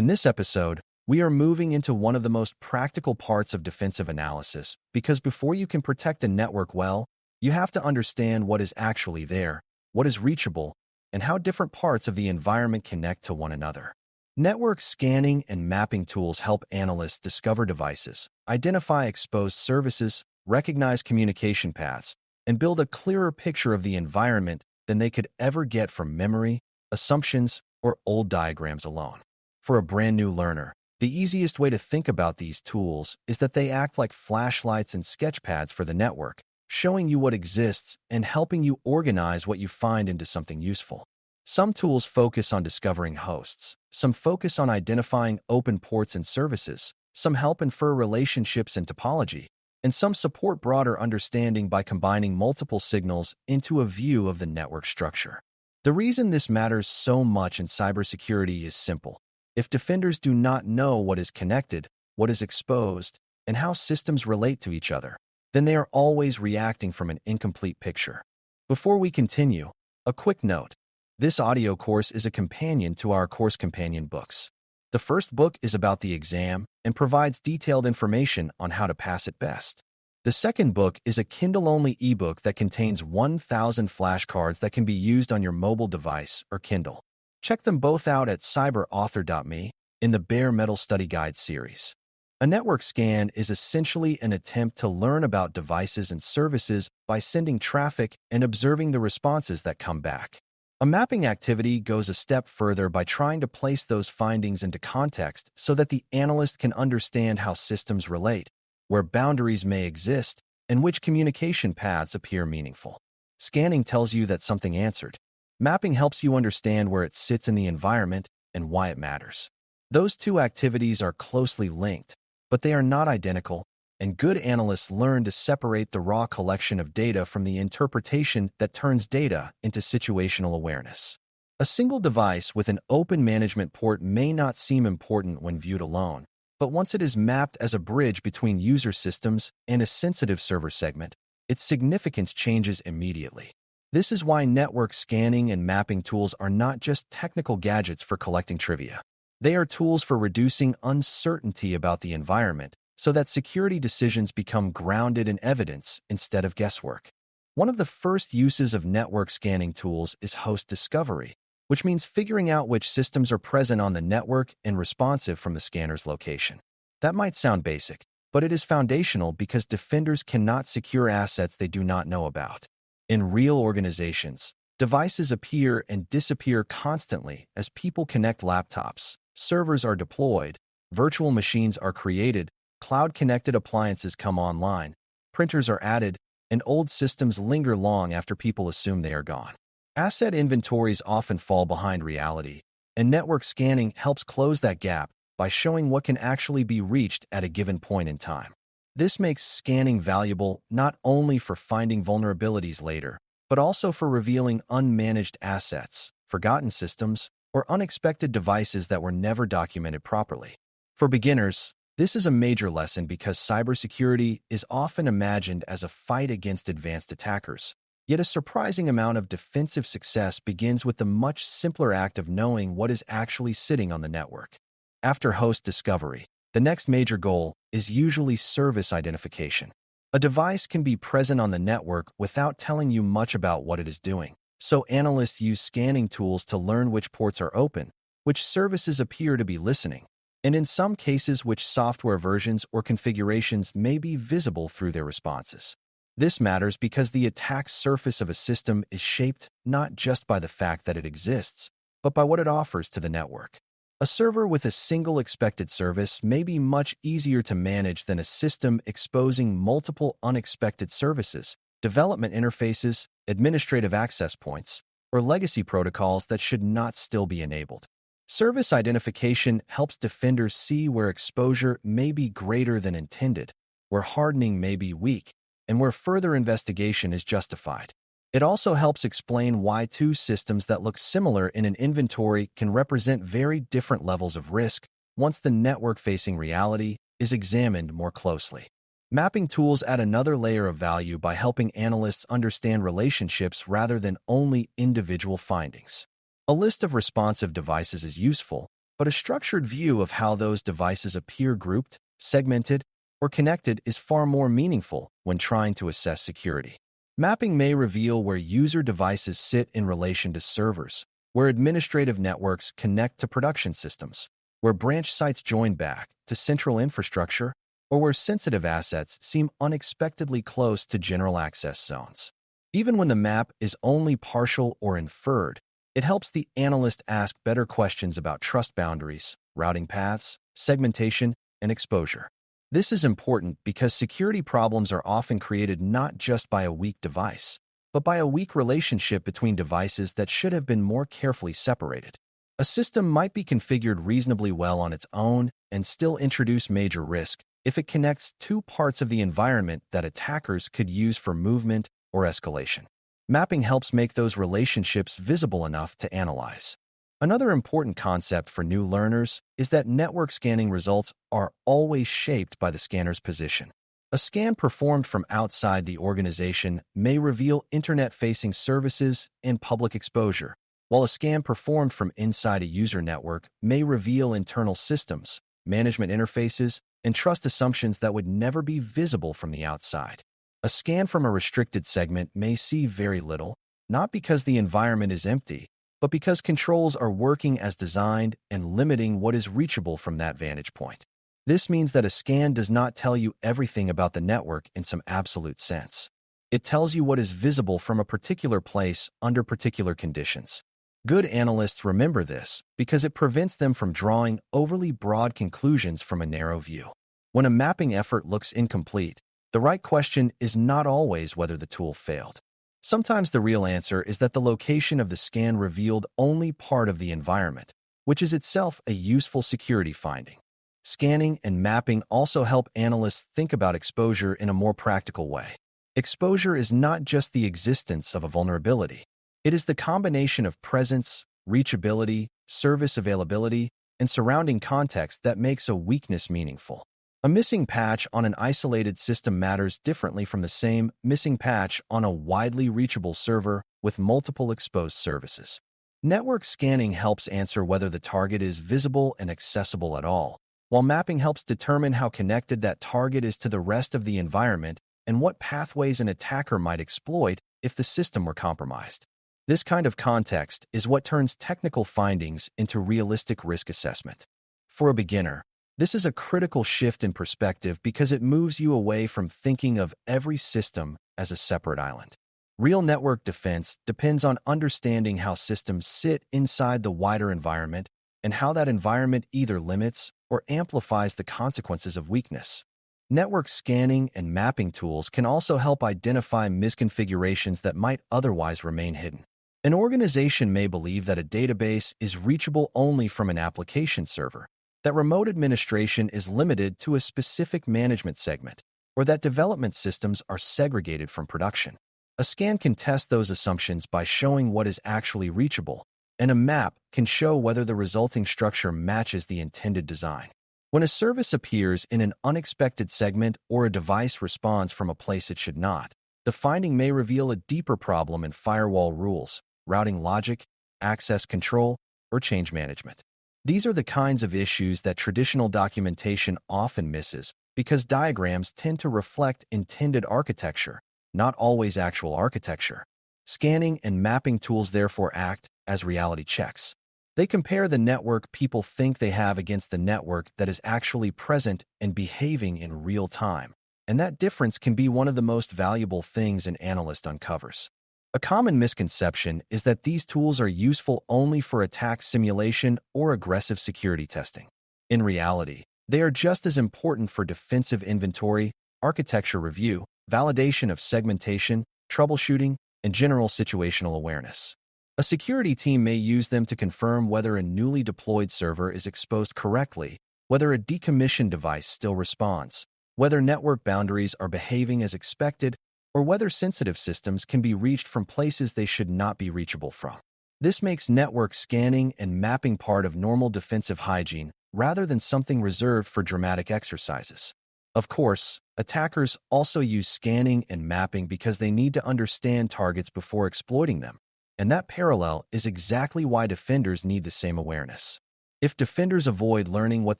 In this episode, we are moving into one of the most practical parts of defensive analysis because before you can protect a network well, you have to understand what is actually there, what is reachable, and how different parts of the environment connect to one another. Network scanning and mapping tools help analysts discover devices, identify exposed services, recognize communication paths, and build a clearer picture of the environment than they could ever get from memory, assumptions, or old diagrams alone. For a brand new learner, the easiest way to think about these tools is that they act like flashlights and sketchpads for the network, showing you what exists and helping you organize what you find into something useful. Some tools focus on discovering hosts, some focus on identifying open ports and services, some help infer relationships and topology, and some support broader understanding by combining multiple signals into a view of the network structure. The reason this matters so much in cybersecurity is simple. If defenders do not know what is connected, what is exposed, and how systems relate to each other, then they are always reacting from an incomplete picture. Before we continue, a quick note. This audio course is a companion to our course companion books. The first book is about the exam and provides detailed information on how to pass it best. The second book is a Kindle-only ebook that contains 1,000 flashcards that can be used on your mobile device or Kindle. Check them both out at cyberauthor.me in the Bare Metal Study Guide series. A network scan is essentially an attempt to learn about devices and services by sending traffic and observing the responses that come back. A mapping activity goes a step further by trying to place those findings into context so that the analyst can understand how systems relate, where boundaries may exist, and which communication paths appear meaningful. Scanning tells you that something answered. Mapping helps you understand where it sits in the environment and why it matters. Those two activities are closely linked, but they are not identical, and good analysts learn to separate the raw collection of data from the interpretation that turns data into situational awareness. A single device with an open management port may not seem important when viewed alone, but once it is mapped as a bridge between user systems and a sensitive server segment, its significance changes immediately. This is why network scanning and mapping tools are not just technical gadgets for collecting trivia. They are tools for reducing uncertainty about the environment so that security decisions become grounded in evidence instead of guesswork. One of the first uses of network scanning tools is host discovery, which means figuring out which systems are present on the network and responsive from the scanner's location. That might sound basic, but it is foundational because defenders cannot secure assets they do not know about. In real organizations, devices appear and disappear constantly as people connect laptops, servers are deployed, virtual machines are created, cloud-connected appliances come online, printers are added, and old systems linger long after people assume they are gone. Asset inventories often fall behind reality, and network scanning helps close that gap by showing what can actually be reached at a given point in time. This makes scanning valuable not only for finding vulnerabilities later, but also for revealing unmanaged assets, forgotten systems, or unexpected devices that were never documented properly. For beginners, this is a major lesson because cybersecurity is often imagined as a fight against advanced attackers. Yet a surprising amount of defensive success begins with the much simpler act of knowing what is actually sitting on the network. After host discovery, the next major goal is usually service identification. A device can be present on the network without telling you much about what it is doing, so analysts use scanning tools to learn which ports are open, which services appear to be listening, and in some cases which software versions or configurations may be visible through their responses. This matters because the attack surface of a system is shaped not just by the fact that it exists, but by what it offers to the network. A server with a single expected service may be much easier to manage than a system exposing multiple unexpected services, development interfaces, administrative access points, or legacy protocols that should not still be enabled. Service identification helps defenders see where exposure may be greater than intended, where hardening may be weak, and where further investigation is justified. It also helps explain why two systems that look similar in an inventory can represent very different levels of risk once the network-facing reality is examined more closely. Mapping tools add another layer of value by helping analysts understand relationships rather than only individual findings. A list of responsive devices is useful, but a structured view of how those devices appear grouped, segmented, or connected is far more meaningful when trying to assess security. Mapping may reveal where user devices sit in relation to servers, where administrative networks connect to production systems, where branch sites join back to central infrastructure, or where sensitive assets seem unexpectedly close to general access zones. Even when the map is only partial or inferred, it helps the analyst ask better questions about trust boundaries, routing paths, segmentation, and exposure. This is important because security problems are often created not just by a weak device, but by a weak relationship between devices that should have been more carefully separated. A system might be configured reasonably well on its own and still introduce major risk if it connects two parts of the environment that attackers could use for movement or escalation. Mapping helps make those relationships visible enough to analyze. Another important concept for new learners is that network scanning results are always shaped by the scanner's position. A scan performed from outside the organization may reveal internet-facing services and public exposure, while a scan performed from inside a user network may reveal internal systems, management interfaces, and trust assumptions that would never be visible from the outside. A scan from a restricted segment may see very little, not because the environment is empty, but because controls are working as designed and limiting what is reachable from that vantage point. This means that a scan does not tell you everything about the network in some absolute sense. It tells you what is visible from a particular place under particular conditions. Good analysts remember this because it prevents them from drawing overly broad conclusions from a narrow view. When a mapping effort looks incomplete, the right question is not always whether the tool failed. Sometimes the real answer is that the location of the scan revealed only part of the environment, which is itself a useful security finding. Scanning and mapping also help analysts think about exposure in a more practical way. Exposure is not just the existence of a vulnerability. It is the combination of presence, reachability, service availability, and surrounding context that makes a weakness meaningful. A missing patch on an isolated system matters differently from the same missing patch on a widely reachable server with multiple exposed services. Network scanning helps answer whether the target is visible and accessible at all, while mapping helps determine how connected that target is to the rest of the environment and what pathways an attacker might exploit if the system were compromised. This kind of context is what turns technical findings into realistic risk assessment. For a beginner, this is a critical shift in perspective because it moves you away from thinking of every system as a separate island. Real network defense depends on understanding how systems sit inside the wider environment and how that environment either limits or amplifies the consequences of weakness. Network scanning and mapping tools can also help identify misconfigurations that might otherwise remain hidden. An organization may believe that a database is reachable only from an application server, that remote administration is limited to a specific management segment, or that development systems are segregated from production. A scan can test those assumptions by showing what is actually reachable, and a map can show whether the resulting structure matches the intended design. When a service appears in an unexpected segment or a device responds from a place it should not, the finding may reveal a deeper problem in firewall rules, routing logic, access control, or change management. These are the kinds of issues that traditional documentation often misses because diagrams tend to reflect intended architecture, not always actual architecture. Scanning and mapping tools therefore act as reality checks. They compare the network people think they have against the network that is actually present and behaving in real time, and that difference can be one of the most valuable things an analyst uncovers. A common misconception is that these tools are useful only for attack simulation or aggressive security testing. In reality, they are just as important for defensive inventory, architecture review, validation of segmentation, troubleshooting, and general situational awareness. A security team may use them to confirm whether a newly deployed server is exposed correctly, whether a decommissioned device still responds, whether network boundaries are behaving as expected, or whether sensitive systems can be reached from places they should not be reachable from. This makes network scanning and mapping part of normal defensive hygiene rather than something reserved for dramatic exercises. Of course, attackers also use scanning and mapping because they need to understand targets before exploiting them, and that parallel is exactly why defenders need the same awareness. If defenders avoid learning what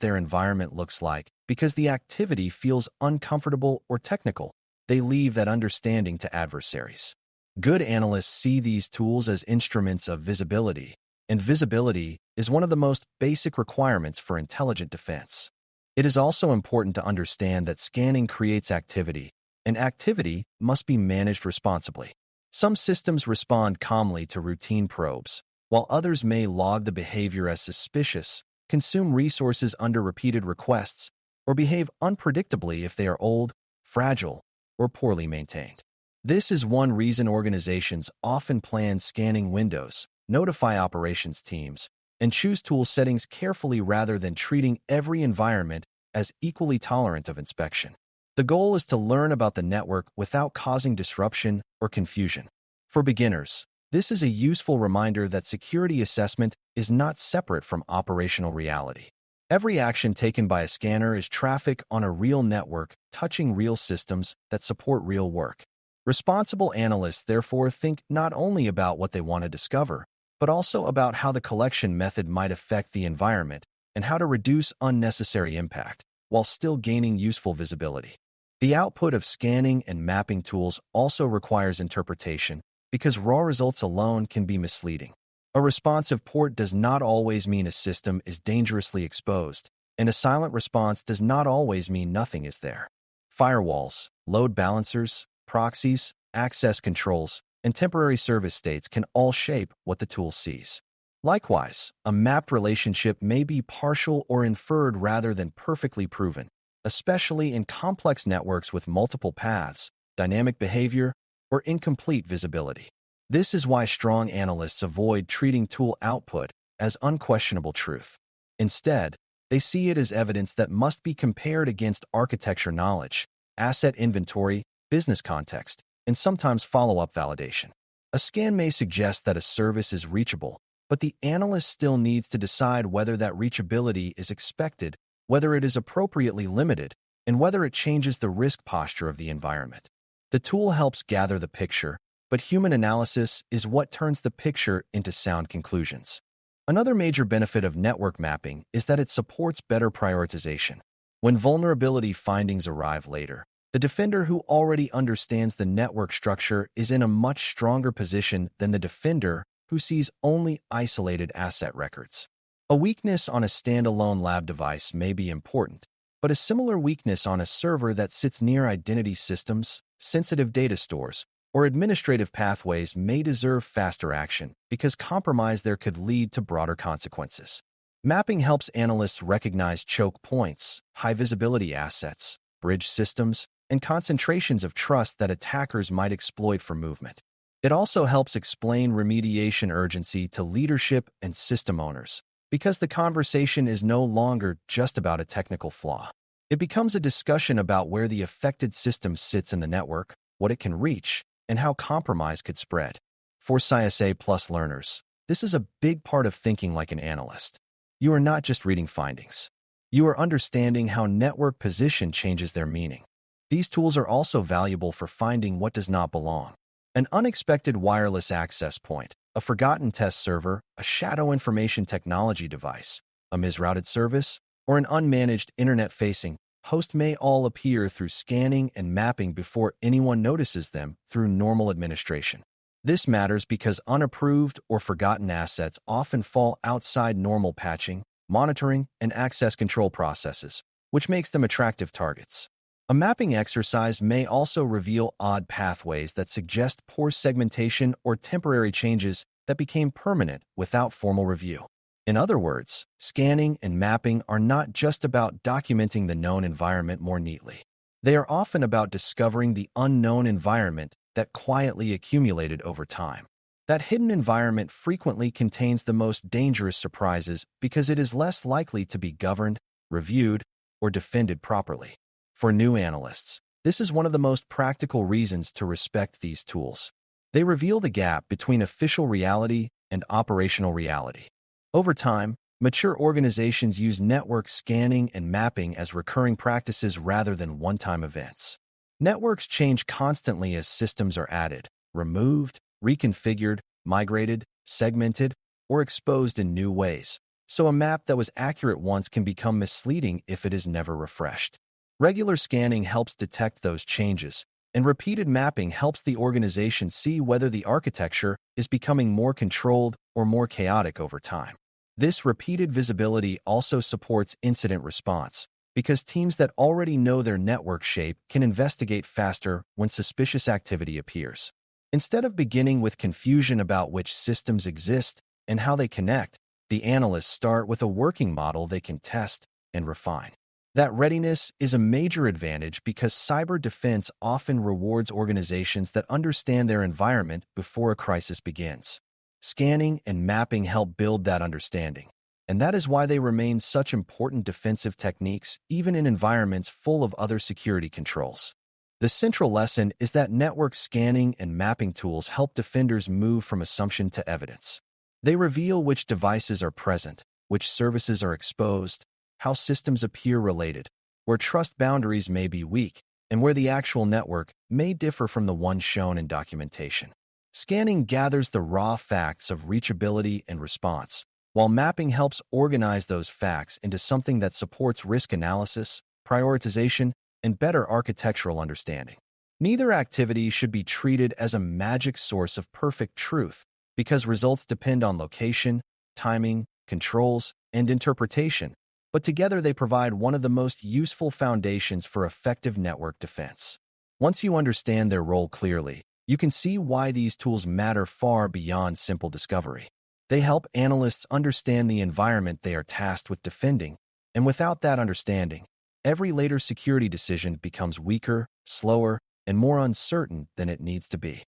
their environment looks like because the activity feels uncomfortable or technical, they leave that understanding to adversaries. Good analysts see these tools as instruments of visibility, and visibility is one of the most basic requirements for intelligent defense. It is also important to understand that scanning creates activity, and activity must be managed responsibly. Some systems respond calmly to routine probes, while others may log the behavior as suspicious, consume resources under repeated requests, or behave unpredictably if they are old, fragile, or poorly maintained. This is one reason organizations often plan scanning windows, notify operations teams, and choose tool settings carefully rather than treating every environment as equally tolerant of inspection. The goal is to learn about the network without causing disruption or confusion. For beginners, this is a useful reminder that security assessment is not separate from operational reality. Every action taken by a scanner is traffic on a real network, touching real systems that support real work. Responsible analysts therefore think not only about what they want to discover, but also about how the collection method might affect the environment and how to reduce unnecessary impact, while still gaining useful visibility. The output of scanning and mapping tools also requires interpretation, because raw results alone can be misleading. A responsive port does not always mean a system is dangerously exposed, and a silent response does not always mean nothing is there. Firewalls, load balancers, proxies, access controls, and temporary service states can all shape what the tool sees. Likewise, a mapped relationship may be partial or inferred rather than perfectly proven, especially in complex networks with multiple paths, dynamic behavior, or incomplete visibility. This is why strong analysts avoid treating tool output as unquestionable truth. Instead, they see it as evidence that must be compared against architecture knowledge, asset inventory, business context, and sometimes follow-up validation. A scan may suggest that a service is reachable, but the analyst still needs to decide whether that reachability is expected, whether it is appropriately limited, and whether it changes the risk posture of the environment. The tool helps gather the picture, but human analysis is what turns the picture into sound conclusions. Another major benefit of network mapping is that it supports better prioritization. When vulnerability findings arrive later, the defender who already understands the network structure is in a much stronger position than the defender who sees only isolated asset records. A weakness on a standalone lab device may be important, but a similar weakness on a server that sits near identity systems, sensitive data stores, or administrative pathways may deserve faster action because compromise there could lead to broader consequences. Mapping helps analysts recognize choke points, high-visibility assets, bridge systems, and concentrations of trust that attackers might exploit for movement. It also helps explain remediation urgency to leadership and system owners, because the conversation is no longer just about a technical flaw. It becomes a discussion about where the affected system sits in the network, what it can reach, and how compromise could spread. For CSA Plus learners, this is a big part of thinking like an analyst. You are not just reading findings. You are understanding how network position changes their meaning. These tools are also valuable for finding what does not belong. An unexpected wireless access point, a forgotten test server, a shadow information technology device, a misrouted service, or an unmanaged internet-facing host may all appear through scanning and mapping before anyone notices them through normal administration. This matters because unapproved or forgotten assets often fall outside normal patching, monitoring, and access control processes, which makes them attractive targets. A mapping exercise may also reveal odd pathways that suggest poor segmentation or temporary changes that became permanent without formal review. In other words, scanning and mapping are not just about documenting the known environment more neatly. They are often about discovering the unknown environment that quietly accumulated over time. That hidden environment frequently contains the most dangerous surprises because it is less likely to be governed, reviewed, or defended properly. For new analysts, this is one of the most practical reasons to respect these tools. They reveal the gap between official reality and operational reality. Over time, mature organizations use network scanning and mapping as recurring practices rather than one-time events. Networks change constantly as systems are added, removed, reconfigured, migrated, segmented, or exposed in new ways. so a map that was accurate once can become misleading if it is never refreshed. Regular scanning helps detect those changes, and repeated mapping helps the organization see whether the architecture is becoming more controlled or more chaotic over time. This repeated visibility also supports incident response, because teams that already know their network shape can investigate faster when suspicious activity appears. Instead of beginning with confusion about which systems exist and how they connect, the analysts start with a working model they can test and refine. That readiness is a major advantage because cyber defense often rewards organizations that understand their environment before a crisis begins. Scanning and mapping help build that understanding, and that is why they remain such important defensive techniques even in environments full of other security controls. The central lesson is that network scanning and mapping tools help defenders move from assumption to evidence. They reveal which devices are present, which services are exposed, how systems appear related, where trust boundaries may be weak, and where the actual network may differ from the one shown in documentation. Scanning gathers the raw facts of reachability and response, while mapping helps organize those facts into something that supports risk analysis, prioritization, and better architectural understanding. Neither activity should be treated as a magic source of perfect truth, because results depend on location, timing, controls, and interpretation, but together they provide one of the most useful foundations for effective network defense. Once you understand their role clearly, you can see why these tools matter far beyond simple discovery. They help analysts understand the environment they are tasked with defending, and without that understanding, every later security decision becomes weaker, slower, and more uncertain than it needs to be.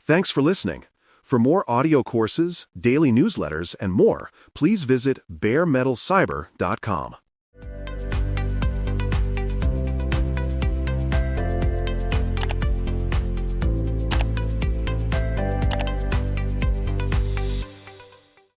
Thanks for listening. For more audio courses, daily newsletters, and more, please visit baremetalcyber.com.